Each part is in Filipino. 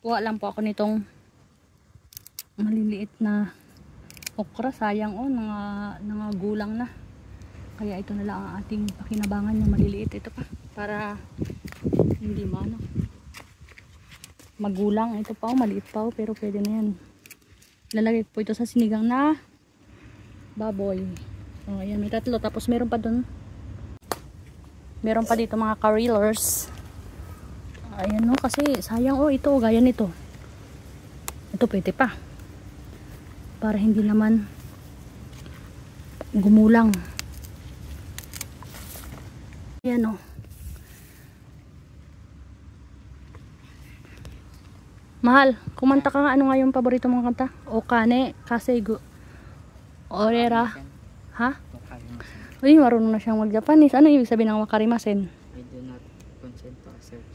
Kuha lang po ako nitong maliliit na okra. Sayang nangagulang na. Kaya ito na lang ang ating pakinabangan yung maliliit. Ito pa. Para hindi magulang. Ito pa maliit pa pero pwede na yan. Lalagay po ito sa sinigang na baboy. O, ayan, may tatlo. Tapos meron pa dun. Meron pa dito mga carolers. Ayan kasi sayang ito. Gaya nito. Ito pwede pa. Para hindi naman gumulang. Ayan Mahal, kumanta ka nga. Ano nga yung paborito mong kanta? Okane, Kaseigo, Orera. Ha? Uy, marunong na siyang mag-Japanese. Ano ibig sabihin ng wakarimasen? I do not consent to search.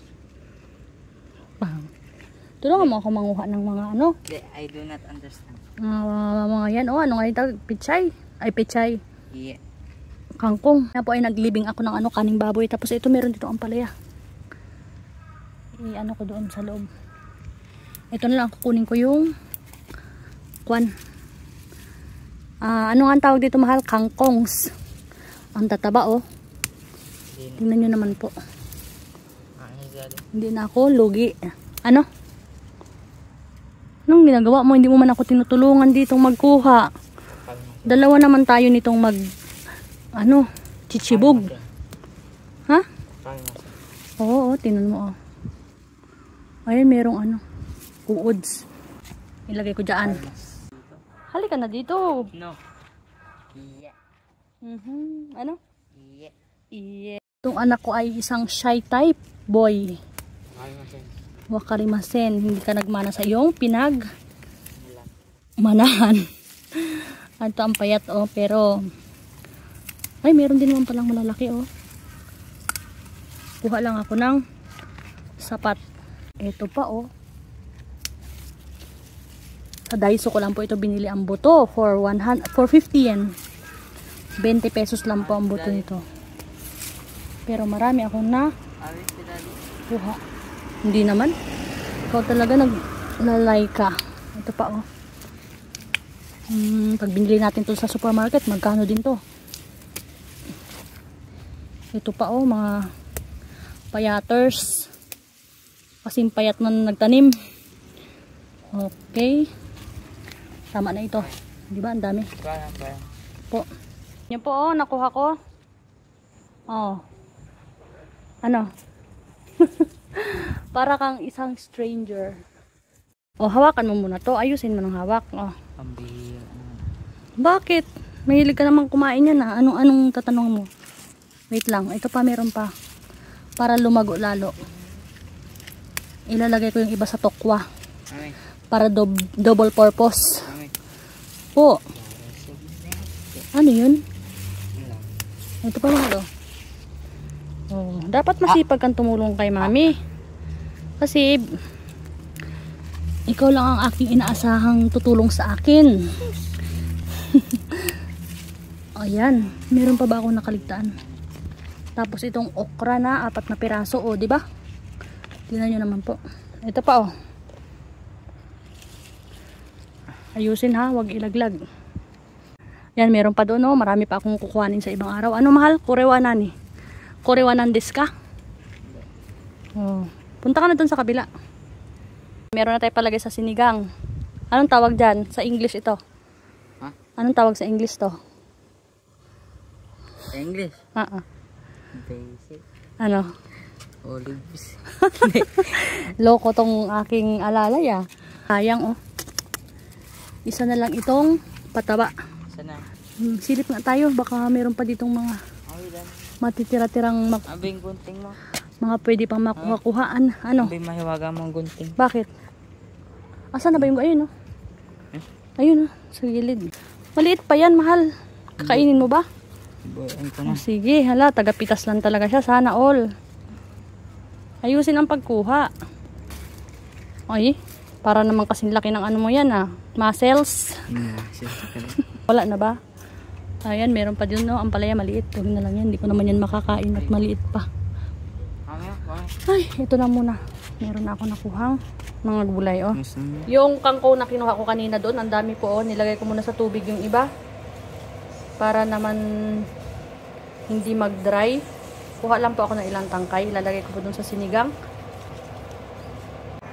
Tulungan mo ako manguha ng mga I do not understand. Mga yan. Ano nga yung pichay? Ay, pichay. Yeah. Kangkong. Kaya po ay naglibing ako ng kaning baboy. Tapos ito meron dito ang palaya. Ko doon sa loob. Ito na lang kukunin ko yung kwan. Ano nga ang tawag dito, mahal? Kangkongs. Ang tataba Tingnan nyo naman po. Hindi na ako lugi. Anong ginagawa mo? Hindi mo man ako tinutulungan ditong magkuha. Dalawa naman tayo nitong chichibog. Ha? Oo, tingnan mo Ayan, merong uods. Ilagay ko dyan. Halika na dito. No. Yeah. Yeah. Yeah. Itong anak ko ay isang shy type boy. Wakarimasen. Hindi ka nagmana sa iyong manahan. Ito ang payat pero ay meron din naman palang malalaki Kuha lang ako ng sapat. Ito pa Sa Daiso ko lang po ito binili ang buto for 50 yen. 20 pesos lang po ang buto nito. Pero marami akong kuha. Hindi naman. Ikaw talaga naglalay ka. Ito pa pag binili natin to sa supermarket, magkano din to? Ito pa mga payaters. Kasing payat na nagtanim. Okay. Tama na ito. Di ba? Ang dami. Po. Yan po nakuha ko. Ano? Para kang isang stranger. Hawakan mo muna to. Ayusin mo ng hawak. Bakit? Mahilig ka naman kumain yan Anong tatanong mo? Wait lang. Ito pa, meron pa. Para lumago lalo. Ilalagay ko yung iba sa tokwa. Para double purpose. Po. Ano yun? Ito pa mga dapat masipag kang tumulong kay mami. Kasi ikaw lang ang aking inaasahang tutulong sa akin. Ayan. Meron pa ba akong nakaligtaan? Tapos itong okra na 4 na piraso di ba? Tingnan nyo naman po. Ito pa ayusin wag ilaglag. Yan, meron pa doon marami pa akong kukuhanin sa ibang araw. Ano mahal? Korewanan Korewanan desu ka? Punta ka na doon sa kabila. Meron na tayo palagay sa sinigang. Anong tawag dyan? Sa English ito. Anong tawag sa English to? Sa English? Basic. Ano? Olives. Loko tong aking alalay Sayang isa na lang itong pataba. Sana. Silip nga tayo. Baka meron pa ditong mga matitira-tirang abing gunting mo. Mga pwede pang makuha-kuhaan. Abing mahiwaga mong gunting. Bakit? Asan na ba yung ayun Ayun sa gilid. Maliit pa yan, mahal. Kakainin mo ba? Sige, tagapitas lang talaga siya. Sana all. Ayusin ang pagkuha. Para naman kasing laki ng mo yan muscles. Wala na ba? Ayan, meron pa din ang palaya maliit. Huwag na lang yan. Hindi ko naman yan makakain at maliit pa. Ay, ito na muna. Meron na ako nakuhang mga gulay, oh. Mas Yung kangkong na kinuha ko kanina doon, ang dami po, oh. Nilagay ko muna sa tubig yung iba. Para naman hindi mag-dry. Kuha lang po ako ng ilang tangkay. Ilalagay ko po doon sa sinigang.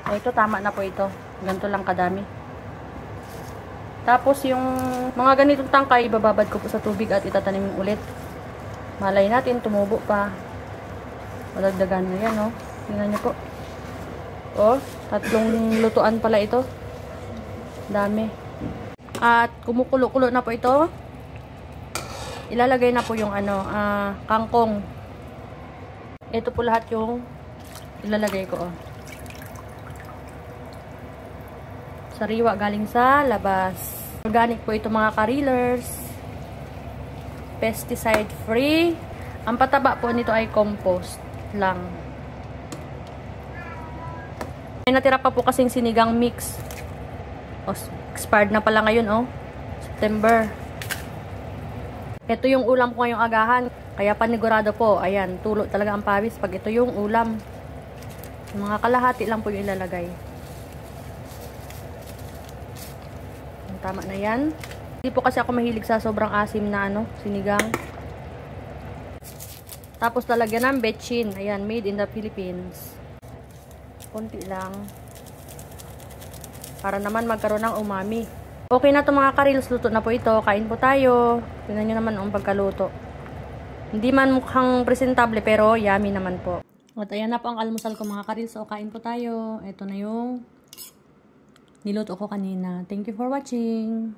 Oh, ito, tama na po ito. Ganito lang kadami. Tapos yung mga ganitong tangkay, ibababad ko po sa tubig at itatanim ulit. Malay natin, tumubo pa. Madagdagan na yan, oh. Tingnan nyo po. Oh, 3 lutuan pala ito. Dami. At kumukulo-kulo na po ito. Ilalagay na po yung kangkong. Ito po lahat yung ilalagay ko, oh. Sariwa galing sa labas. Organic po ito mga ka-reelers. Pesticide free. Ang pataba po nito ay compost lang. May natira pa po kasing sinigang mix. Oh, expired na pala ngayon, oh. September. Ito yung ulam ko ngayong agahan. Kaya panigurado po. Ayan, tulo talaga ang pawis pag ito yung ulam. Mga kalahati lang po yung ilalagay. Tama na yan. Hindi po kasi ako mahilig sa sobrang asim na sinigang. Tapos lalagyan ng betchin. Ayan, made in the Philippines. Konti lang. Para naman magkaroon ng umami. Okay na ito mga ka-reels. Luto na po ito. Kain po tayo. Tingnan nyo naman ang pagkaluto. Hindi man mukhang presentable pero yummy naman po. At ayan na po ang almusal ko mga ka-reels. So kain po tayo. Ito na yung niluto ko kanina. Thank you for watching.